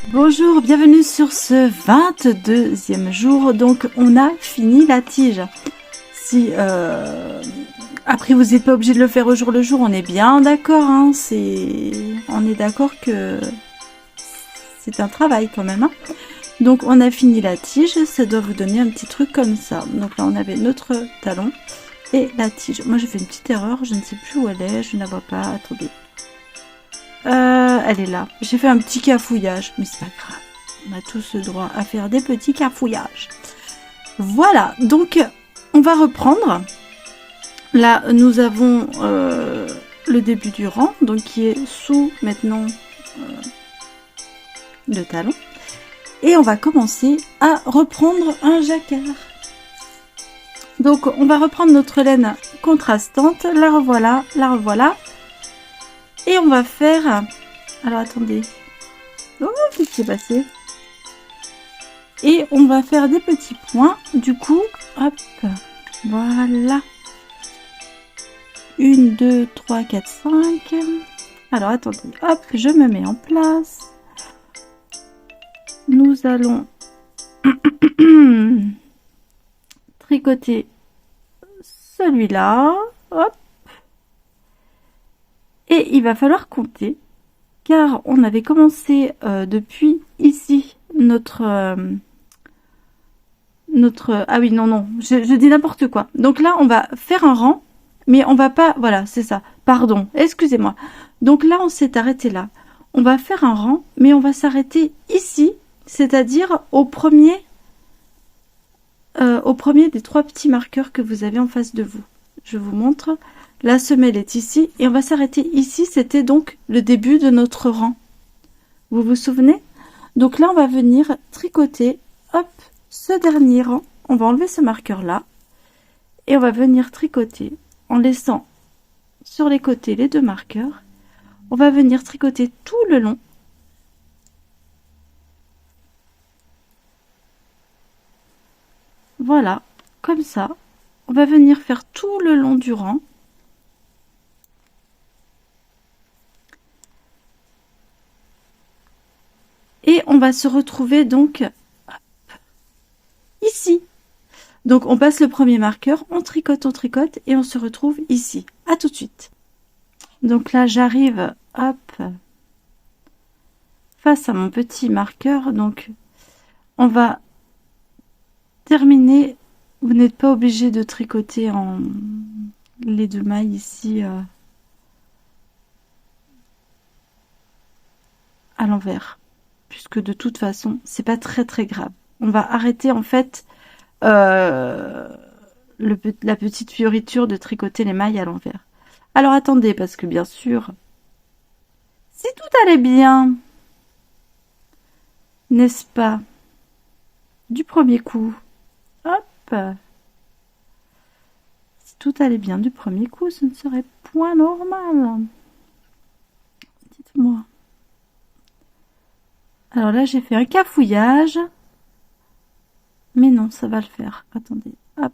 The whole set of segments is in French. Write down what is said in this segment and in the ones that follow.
Bonjour, bienvenue sur ce 22e jour. Donc on a fini la tige. Si après vous n'êtes pas obligé de le faire au jour le jour, on est bien d'accord, hein, on est d'accord que c'est un travail quand même, hein. Donc on a fini la tige, ça doit vous donner un petit truc comme ça. Donc là on avait notre talon et la tige. Moi j'ai fait une petite erreur, je ne sais plus où elle est, je ne la vois pas, attendez. Elle est là. J'ai fait un petit cafouillage, mais c'est pas grave. On a tous le droit à faire des petits cafouillages. Voilà, donc on va reprendre. Là, nous avons le début du rang, donc qui est sous maintenant le talon. Et on va commencer à reprendre un jacquard. Donc on va reprendre notre laine contrastante. La revoilà, la revoilà. Et on va faire... Alors attendez. Oh, qu'est-ce qui s'est passé? Et on va faire des petits points. Du coup, hop. Voilà. 1, 2, 3, 4, 5. Alors attendez. Hop, je me mets en place. Nous allons tricoter celui-là. Hop. Et il va falloir compter, car on avait commencé depuis ici notre... Ah oui, non, je dis n'importe quoi. Donc là, on va faire un rang, mais on va pas... Voilà, c'est ça. Pardon, excusez-moi. Donc là, on s'est arrêté là. On va faire un rang, mais on va s'arrêter ici, c'est-à-dire au premier des 3 petits marqueurs que vous avez en face de vous. Je vous montre... La semelle est ici et on va s'arrêter ici. C'était donc le début de notre rang. Vous vous souvenez? Donc là, on va venir tricoter, hop, ce dernier rang. On va enlever ce marqueur-là et on va venir tricoter en laissant sur les côtés les 2 marqueurs. On va venir tricoter tout le long. Voilà, comme ça. On va venir faire tout le long du rang. Et on va se retrouver donc hop, ici. Donc on passe le premier marqueur, on tricote et on se retrouve ici. À tout de suite. Donc là j'arrive hop face à mon petit marqueur. Donc on va terminer. Vous n'êtes pas obligé de tricoter en les 2 mailles ici à l'envers, puisque de toute façon c'est pas très grave. On va arrêter en fait la petite fioriture de tricoter les mailles à l'envers. Alors attendez, parce que bien sûr, si tout allait bien, n'est-ce pas, du premier coup, hop, si tout allait bien du premier coup, ce ne serait point normal. Dites-moi. Alors là, j'ai fait un cafouillage. Mais non, ça va le faire. Attendez, hop.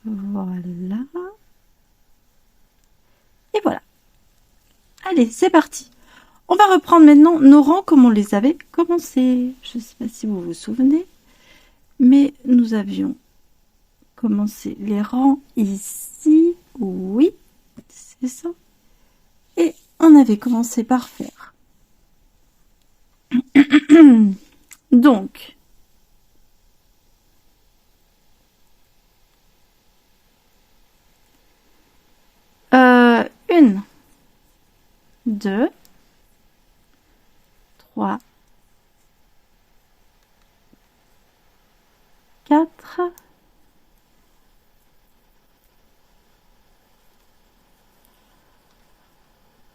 Voilà. Et voilà. Allez, c'est parti. On va reprendre maintenant nos rangs comme on les avait commencés. Je ne sais pas si vous vous souvenez, mais nous avions commencé les rangs ici. Oui, c'est ça. Et on avait commencé par faire. Donc, 1, 2, 3, 4,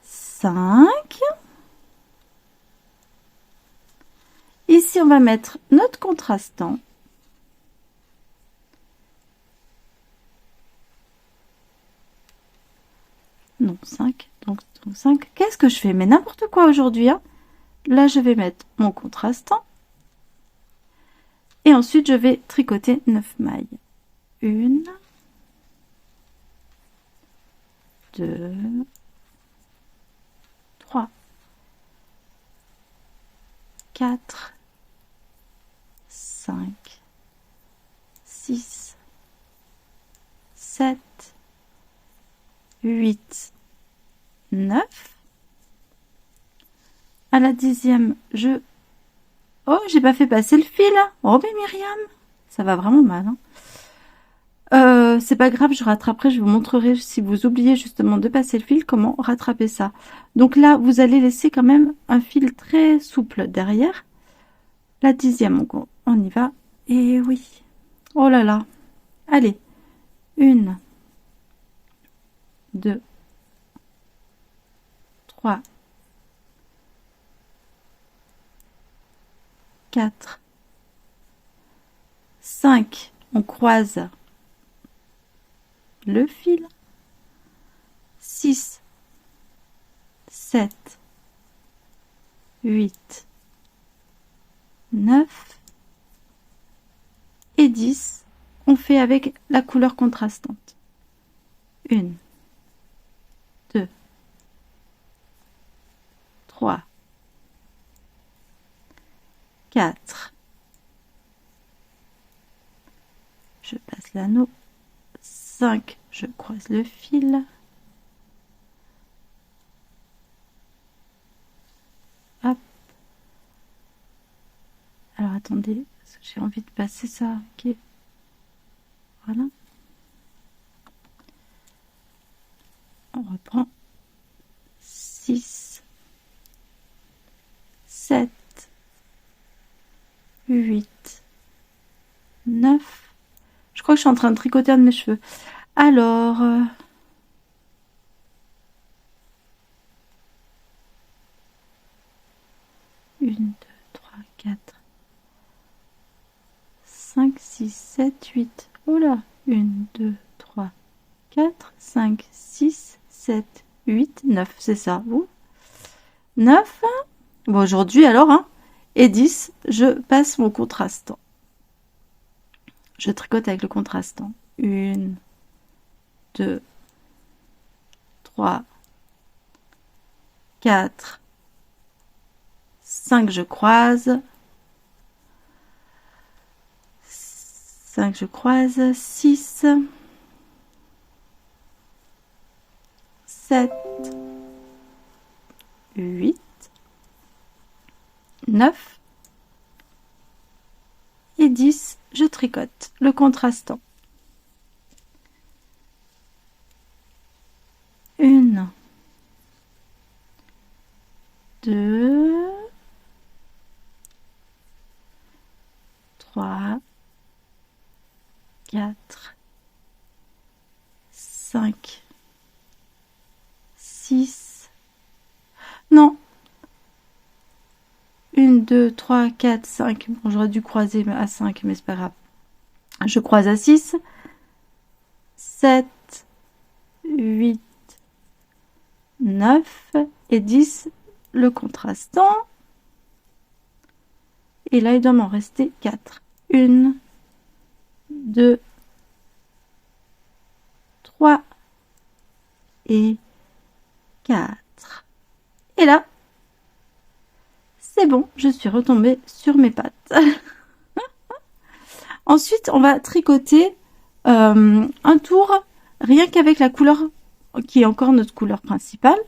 5. Ici, on va mettre notre contrastant. Non, 5. Donc 5. Qu'est-ce que je fais? Mais n'importe quoi aujourd'hui, hein. Là, je vais mettre mon contrastant. Et ensuite, je vais tricoter 9 mailles. 1, 2, 3, 4, 5, 6, 7, 8, 9. À la 10e, oh, j'ai pas fait passer le fil. Oh, mais Myriam, ça va vraiment mal. C'est pas grave, je rattraperai, je vous montrerai si vous oubliez justement de passer le fil, comment rattraper ça. Donc là, vous allez laisser quand même un fil très souple derrière. La 10e, on y va. Et oui. Oh là là. Allez. 1, 2, 3, 4, 5. On croise le fil. 6, 7, 8, 9 et 10. On fait avec la couleur contrastante. 1, 2, 3, 4. Je passe l'anneau. 5, je croise le fil. Hop. Alors attendez, parce que j'ai envie de passer ça. Ok. Voilà. On reprend. 6, 7, 8, 9. Je crois que je suis en train de tricoter un de mes cheveux. Alors, 1, 2, 3, 4, 5, 6, 7, 8. Oh là, 1, 2, 3, 4, 5, 6, 7, 8, 9. C'est ça, vous 9. Bon, aujourd'hui, alors, hein. Et 10, je passe mon contrastant. Je tricote avec le contrastant. 1, 2, 3, 4, 5, je croise. 5, je croise. 6, 7, 8, 9 et 10, je tricote le contrastant. 1, 2, 3, 4, 5, 6, non, 1, 2, 3, 4, 5, bon j'aurais dû croiser à 5 mais c'est pas grave, je croise à 6, 7, 8, 9 et 10, le contrastant, et là il doit m'en rester 4, 1, 2, 3 et 4. Et là, c'est bon, je suis retombée sur mes pattes. Ensuite, on va tricoter un tour, rien qu'avec la couleur qui est encore notre couleur principale.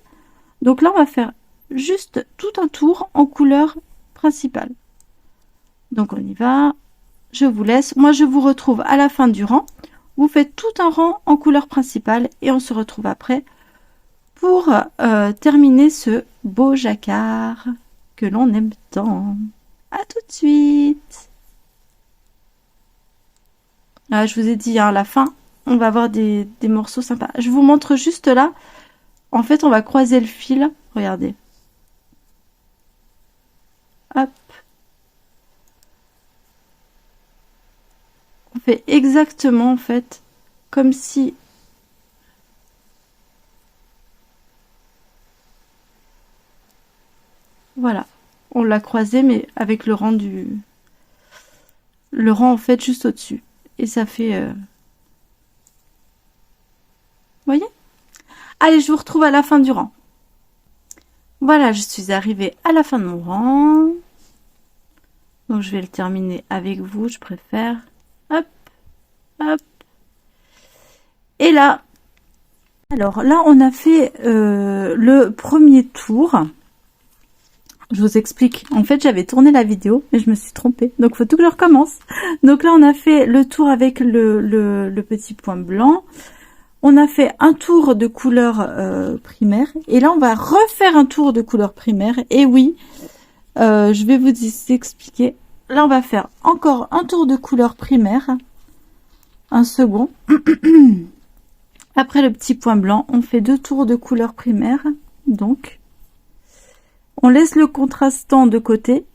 Donc là, on va faire juste tout un tour en couleur principale. Donc on y va. Je vous laisse. Moi, je vous retrouve à la fin du rang. Vous faites tout un rang en couleur principale et on se retrouve après pour terminer ce beau jacquard que l'on aime tant. À tout de suite. Ah, je vous ai dit, à la fin, on va avoir des morceaux sympas. Je vous montre juste là. En fait, on va croiser le fil. Regardez. Hop. On fait exactement, en fait, comme si... Voilà. On l'a croisé, mais avec le rang du... Le rang, en fait, juste au-dessus. Et ça fait... Vous voyez? Allez, je vous retrouve à la fin du rang. Voilà, je suis arrivée à la fin de mon rang. Donc je vais le terminer avec vous, je préfère. Hop, hop. Et là, alors là on a fait le premier tour. Je vous explique. En fait, j'avais tourné la vidéo, mais je me suis trompée. Donc, il faut tout que je recommence. Donc là, on a fait le tour avec le petit point blanc. On a fait un tour de couleur primaire. Et là, on va refaire un tour de couleur primaire. Et oui, je vais vous expliquer. Là, on va faire encore un tour de couleur primaire. Un second. Après le petit point blanc, on fait 2 tours de couleur primaire. Donc... on laisse le contrastant de côté,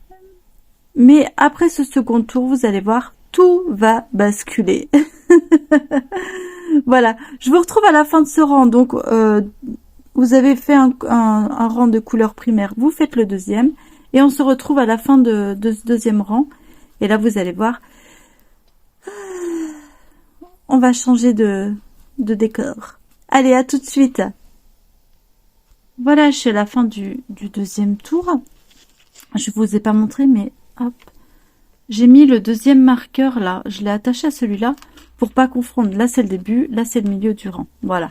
mais après ce second tour, vous allez voir, tout va basculer. Voilà, je vous retrouve à la fin de ce rang. Donc, vous avez fait un rang de couleur primaire, vous faites le deuxième, et on se retrouve à la fin de ce deuxième rang. Et là, vous allez voir, on va changer de décor. Allez, à tout de suite. Voilà, je suis à la fin du deuxième tour. Je vous ai pas montré, mais hop, j'ai mis le deuxième marqueur là. Je l'ai attaché à celui-là pour pas confondre. Là, c'est le début, là, c'est le milieu du rang. Voilà.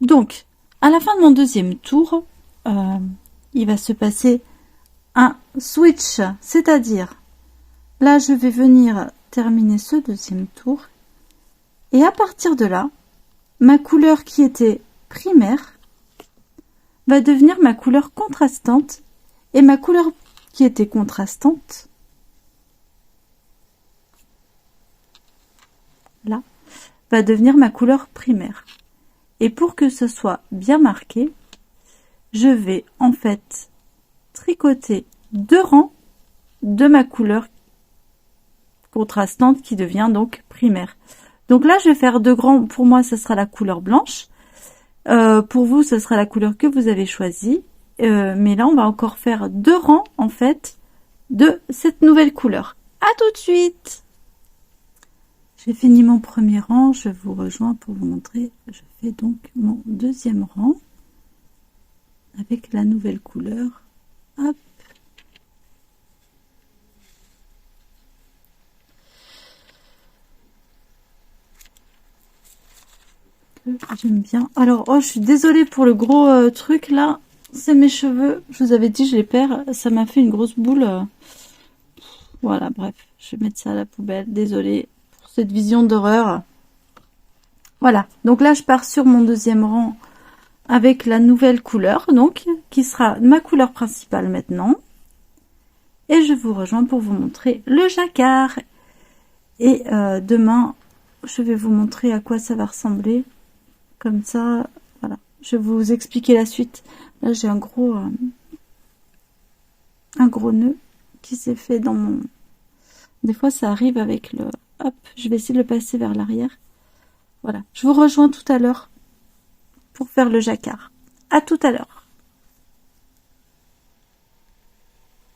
Donc, à la fin de mon deuxième tour, il va se passer un switch. C'est-à-dire, là, je vais venir terminer ce deuxième tour. Et à partir de là, ma couleur qui était primaire va devenir ma couleur contrastante, et ma couleur qui était contrastante, là, va devenir ma couleur primaire. Et pour que ce soit bien marqué, je vais en fait tricoter 2 rangs de ma couleur contrastante qui devient donc primaire. Donc là, je vais faire 2 rangs, pour moi, ce sera la couleur blanche. Pour vous, ce sera la couleur que vous avez choisie. Mais là, on va encore faire 2 rangs, en fait, de cette nouvelle couleur. À tout de suite! J'ai fini mon premier rang, je vous rejoins pour vous montrer. Je fais donc mon deuxième rang avec la nouvelle couleur. Hop! J'aime bien. Alors, oh, je suis désolée pour le gros truc là. C'est mes cheveux. Je vous avais dit, je les perds. Ça m'a fait une grosse boule. Voilà, bref. Je vais mettre ça à la poubelle. Désolée pour cette vision d'horreur. Voilà. Donc là, je pars sur mon deuxième rang avec la nouvelle couleur. Donc, qui sera ma couleur principale maintenant. Et je vous rejoins pour vous montrer le jacquard. Et demain, je vais vous montrer à quoi ça va ressembler. Comme ça, voilà. Je vais vous expliquer la suite. Là, j'ai un gros nœud qui s'est fait dans mon... Des fois, ça arrive avec le... Hop, je vais essayer de le passer vers l'arrière. Voilà. Je vous rejoins tout à l'heure pour faire le jacquard. À tout à l'heure.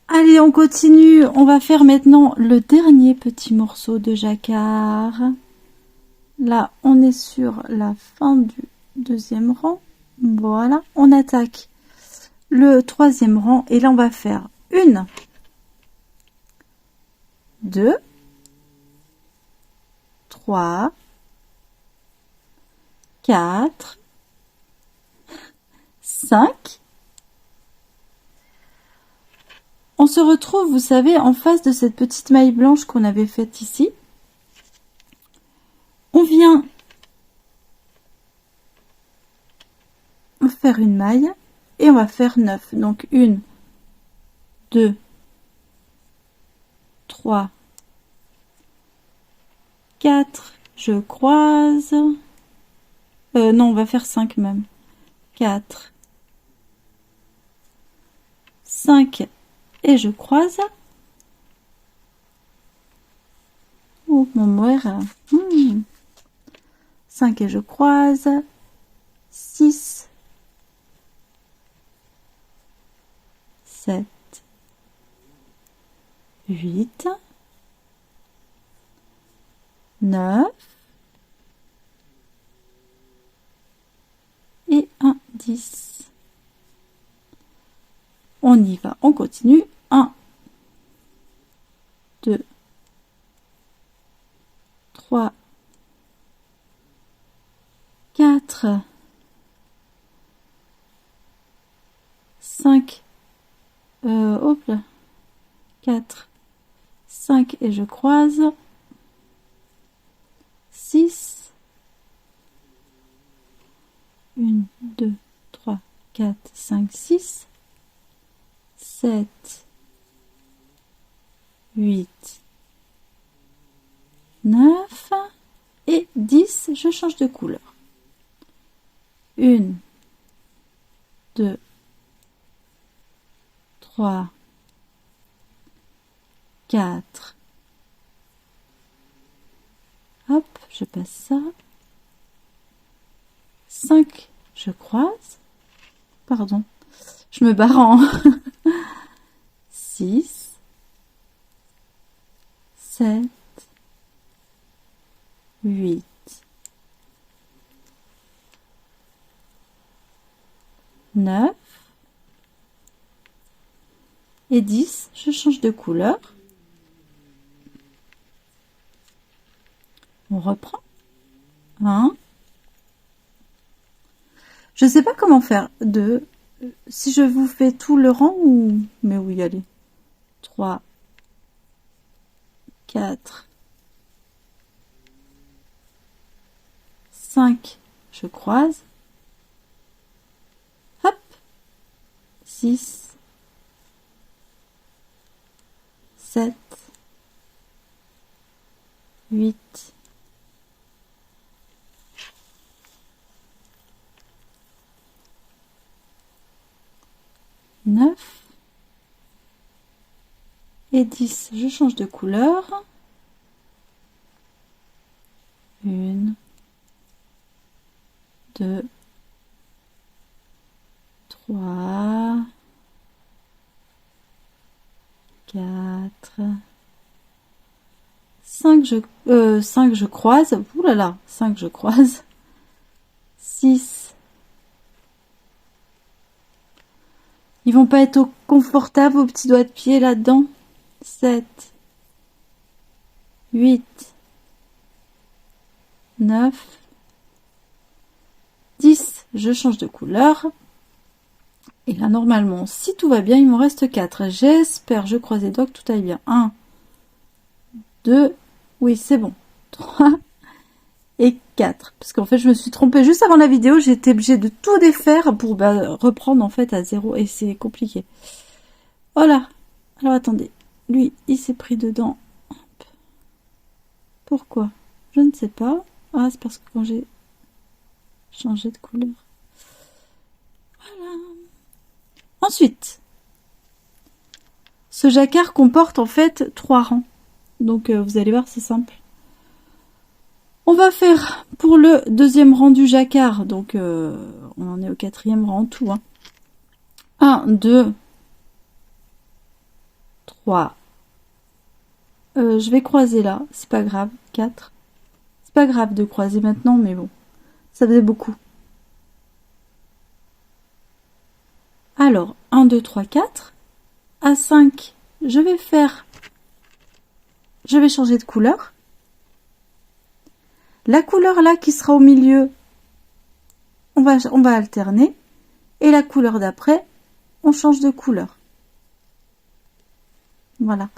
Allez, on continue. On va faire maintenant le dernier petit morceau de jacquard. Là, on est sur la fin du deuxième rang. Voilà, on attaque le troisième rang. Et là, on va faire 1, 2, 3, 4, 5. On se retrouve, vous savez, en face de cette petite maille blanche qu'on avait faite ici. On vient faire une maille et on va faire 9. Donc 1, 2, 3, 4, je croise. Non, on va faire 5 même. 4, 5 et je croise. Oh, mon moire. 5 et je croise. 6, 7, 8, 9 et un 10. On y va, on continue. 1, 2, 3, 4, 5, hop là, 4, 5 et je croise, 6, 1, 2, 3, 4, 5, 6, 7, 8, 9 et 10, je change de couleur. 1, 2, 3, 4, hop, je passe ça, 5, je croise, pardon, je me barre en 6, 7, 8, 9 et 10, je change de couleur. On reprend. 1. Je sais pas comment faire. 2. Si je vous fais tout le rang ou... Mais oui, allez. 3. 4. 5. Je croise. Hop. 6. 7. 8. 9 et 10. Je change de couleur. 1, 2, 3, 4, 5, 5 je croise. Ouh là là, 5 je croise. 6. Ils vont pas être confortables vos petits doigts de pied là-dedans. 7, 8, 9, 10. Je change de couleur. Et là, normalement, si tout va bien, il m'en reste 4. J'espère, je croise les doigts que tout aille bien. 1, 2, oui, c'est bon. 3 et 4. Parce qu'en fait, je me suis trompée juste avant la vidéo. J'étais obligée de tout défaire pour reprendre en fait à 0. Et c'est compliqué. Voilà. Alors, attendez. Lui, il s'est pris dedans. Hop. Pourquoi? Je ne sais pas. Ah, c'est parce que quand j'ai changé de couleur. Voilà. Ensuite, ce jacquard comporte en fait 3 rangs. Donc, vous allez voir, c'est simple. On va faire pour le deuxième rang du jacquard. Donc, on en est au 4e rang en tout. 1, 2, 3. Je vais croiser là. C'est pas grave. 4. C'est pas grave de croiser maintenant, mais bon. Ça faisait beaucoup. Alors, 1, 2, 3, 4. À 5, je vais changer de couleur. La couleur là qui sera au milieu, on va alterner. Et la couleur d'après, on change de couleur. Voilà.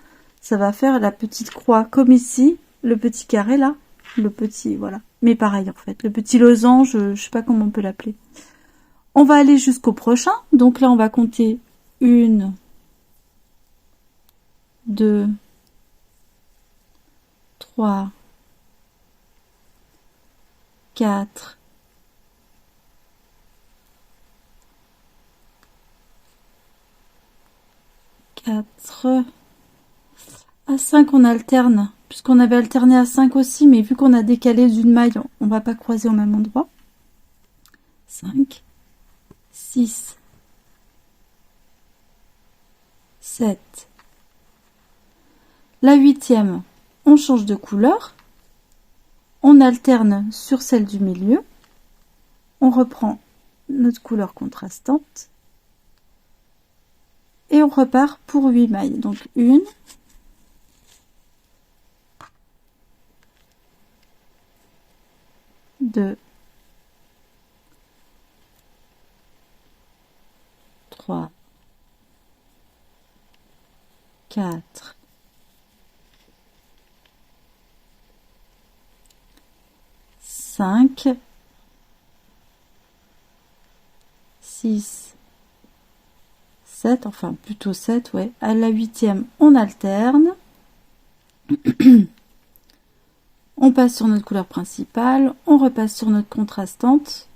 Ça va faire la petite croix comme ici, le petit carré là, le petit, voilà. Mais pareil en fait, le petit losange, je sais pas comment on peut l'appeler. On va aller jusqu'au prochain. Donc là, on va compter 1, 2, 3, 4, 4, à 5 on alterne, puisqu'on avait alterné à 5 aussi, mais vu qu'on a décalé d'une maille, on va pas croiser au même endroit. 5, 6, 7. La 8e, on change de couleur. On alterne sur celle du milieu. On reprend notre couleur contrastante. Et on repart pour 8 mailles. Donc 1, 2, 3, 4, 5, 6, 7, enfin plutôt 7, ouais. À la 8e, on alterne. On passe sur notre couleur principale, on repasse sur notre contrastante.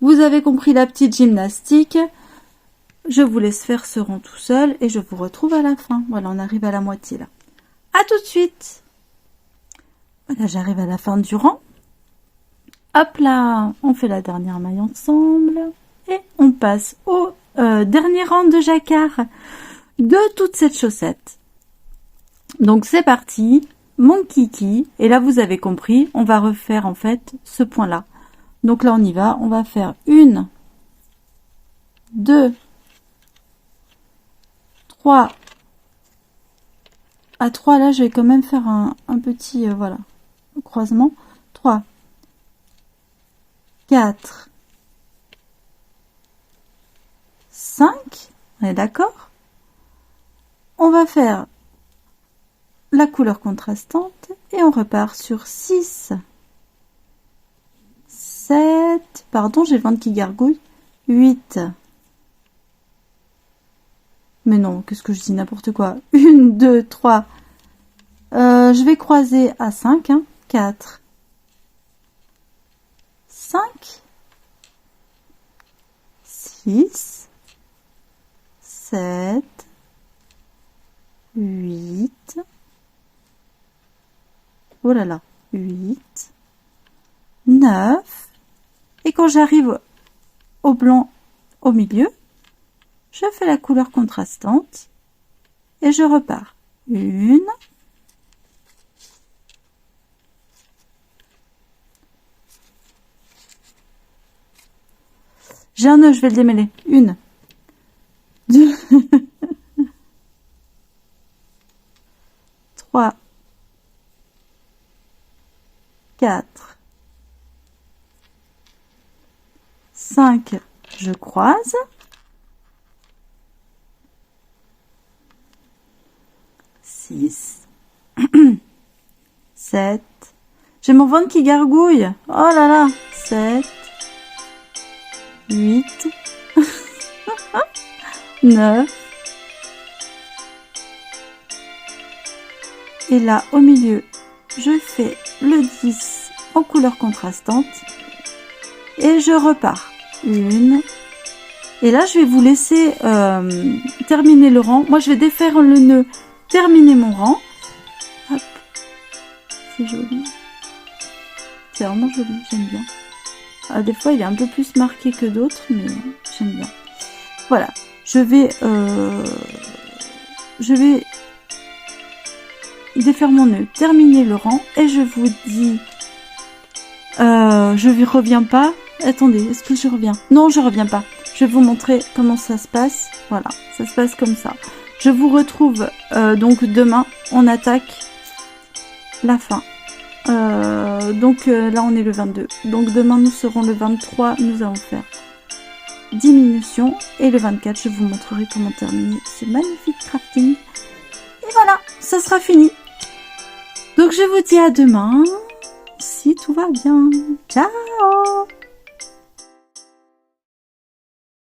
Vous avez compris la petite gymnastique. Je vous laisse faire ce rang tout seul et je vous retrouve à la fin. Voilà, on arrive à la moitié là. À tout de suite. Voilà, j'arrive à la fin du rang. Hop là, on fait la dernière maille ensemble et on passe au dernier rang de jacquard de toute cette chaussette. Donc c'est parti, mon kiki. Et là vous avez compris, on va refaire en fait ce point là. Donc là on y va, on va faire 1, 2, 3. À 3 là je vais quand même faire un petit voilà, croisement. 3, 4, 5, on est d'accord? On va faire la couleur contrastante et on repart sur 6, 7, pardon, j'ai le ventre qui gargouille, 8. Mais non, qu'est-ce que je dis, n'importe quoi. 1, 2, 3. Je vais croiser à 5, hein, 4, 5, 6, 7, 8, oh là là, 8, 9, et quand j'arrive au blanc au milieu, je fais la couleur contrastante et je repars. 1, 'J'ai un nœud, je vais le démêler. 1, 2, 3, 4, 5, je croise. 6, 7, j'ai mon ventre qui gargouille. Oh là là, 7, 8, 9, et là au milieu je fais le 10 en couleur contrastante et je repars. 1, et là je vais vous laisser terminer le rang. Moi je vais défaire le nœud, terminer mon rang. Hop, c'est joli, c'est vraiment joli, j'aime bien. Ah, des fois il est un peu plus marqué que d'autres, mais j'aime bien. Voilà, je vais défaire mon nœud, terminer le rang, et je vous dis, je ne reviens pas. Attendez, est-ce que je reviens? Non, je reviens pas. Je vais vous montrer comment ça se passe. Voilà, ça se passe comme ça. Je vous retrouve donc demain. On attaque la fin. Donc là, on est le 22. Donc demain, nous serons le 23. Nous allons faire diminution. Et le 24, je vous montrerai comment terminer ce magnifique crafting. Et voilà, ça sera fini. Donc je vous dis à demain, si tout va bien. Ciao!